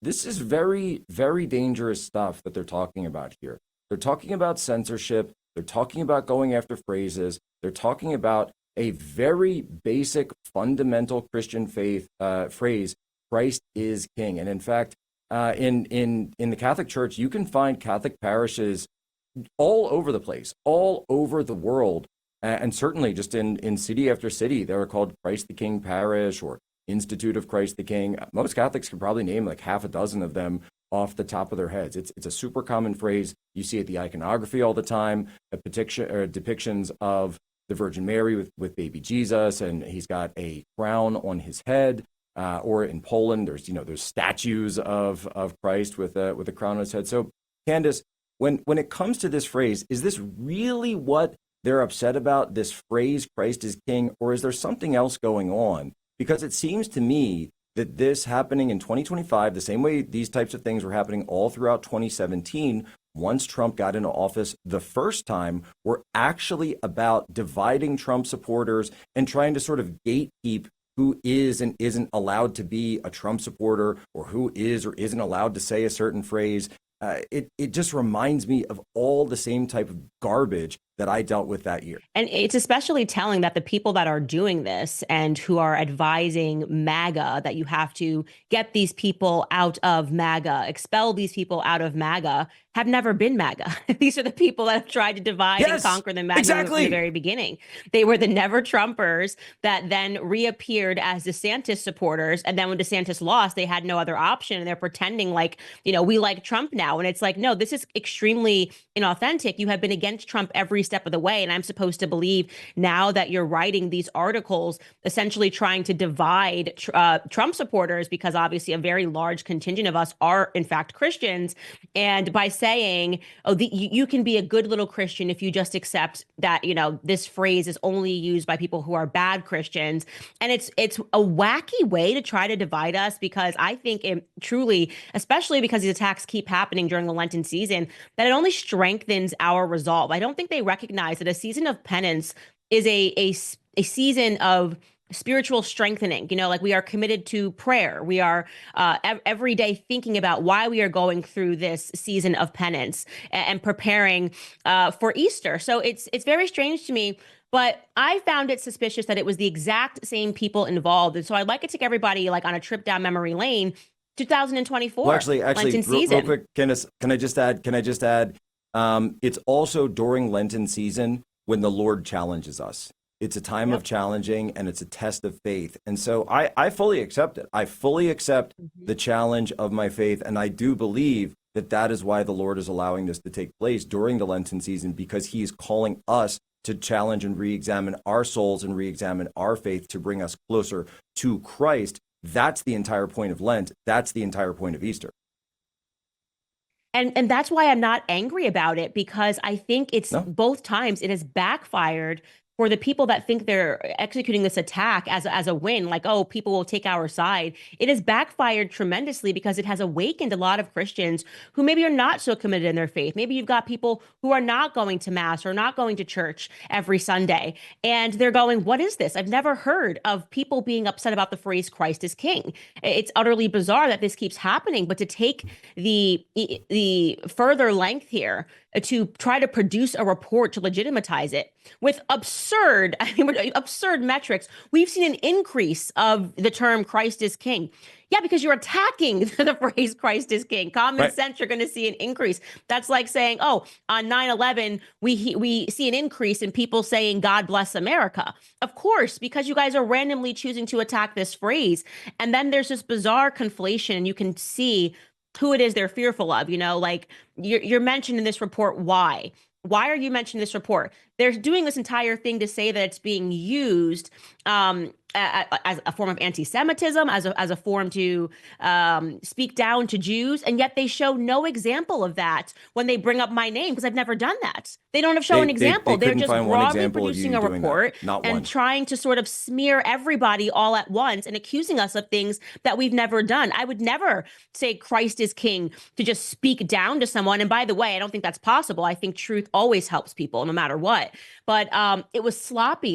this is very, very dangerous stuff that they're talking about here. They're talking about censorship. They're talking about going after phrases. They're talking about a very basic, fundamental Christian faith phrase: "Christ is King." And in fact, in the Catholic Church, you can find Catholic parishes all over the place, all over the world, and certainly just in city after city, they are called Christ the King Parish or Institute of Christ the King. Most Catholics can probably name like half a dozen of them off the top of their heads. It's a super common phrase. You see it the iconography all the time, depictions of the Virgin Mary with baby Jesus, and he's got a crown on his head. Or in Poland, there's statues of Christ with a crown on his head. So, Candace, when it comes to this phrase, is this really what they're upset about, this phrase, Christ is King, or is there something else going on? Because it seems to me that this happening in 2025, the same way these types of things were happening all throughout 2017, once Trump got into office the first time, were actually about dividing Trump supporters and trying to sort of gatekeep who is and isn't allowed to be a Trump supporter, or who is or isn't allowed to say a certain phrase. It just reminds me of all the same type of garbage that I dealt with that year. And it's especially telling that the people that are doing this and who are advising MAGA, that you have to get these people out of MAGA, expel these people out of MAGA, have never been MAGA. These are the people that have tried to divide and conquer the MAGA movement from the very beginning. They were the never Trumpers that then reappeared as DeSantis supporters. And then when DeSantis lost, they had no other option. And they're pretending like, we like Trump now. And it's like, no, this is extremely inauthentic. You have been against Trump every step of the way. And I'm supposed to believe now that you're writing these articles essentially trying to divide Trump supporters, because obviously a very large contingent of us are in fact Christians. And by saying, oh, you can be a good little Christian if you just accept that, this phrase is only used by people who are bad Christians. And it's a wacky way to try to divide us, because I think it truly, especially because these attacks keep happening during the Lenten season, that it only strengthens our resolve. I don't think they recognize that a season of penance is a season of spiritual strengthening. Like we are committed to prayer. We are every day thinking about why we are going through this season of penance and preparing for Easter. So it's very strange to me. But I found it suspicious that it was the exact same people involved. And so I'd like to take everybody like on a trip down memory lane. 2024. Well, actually, Lenten season. real quick, Candace, can I just add? It's also during Lenten season when the Lord challenges us. It's a time of challenging, and it's a test of faith. And so I fully accept it. I fully accept the challenge of my faith. And I do believe that is why the Lord is allowing this to take place during the Lenten season, because he is calling us to challenge and re-examine our souls and re-examine our faith to bring us closer to Christ. That's the entire point of Lent. That's the entire point of Easter. And that's why I'm not angry about it, because I think it's both times it has backfired for the people that think they're executing this attack as a win, like, oh, people will take our side. It has backfired tremendously because it has awakened a lot of Christians who maybe are not so committed in their faith. Maybe you've got people who are not going to mass or not going to church every Sunday. And they're going, what is this? I've never heard of people being upset about the phrase Christ is King. It's utterly bizarre that this keeps happening. But to take the further length here to try to produce a report to legitimatize it with absurd metrics. We've seen an increase of the term Christ is King. Yeah, because you're attacking the phrase Christ is King. Common sense, you're going to see an increase. That's like saying, oh, on 9/11, we see an increase in people saying God bless America. Of course, because you guys are randomly choosing to attack this phrase. And then there's this bizarre conflation, and you can see who it is they're fearful of. Like you're mentioned in this report. Why are you mentioning this report? They're doing this entire thing to say that it's being used as a form of anti-Semitism, as a form to speak down to Jews, and yet they show no example of that when they bring up my name, because I've never done that. They don't have shown an example. They're just broadly producing a report and trying to sort of smear everybody all at once and accusing us of things that we've never done. I would never say Christ is King to just speak down to someone. And by the way, I don't think that's possible. I think truth always helps people no matter what. But it was sloppy.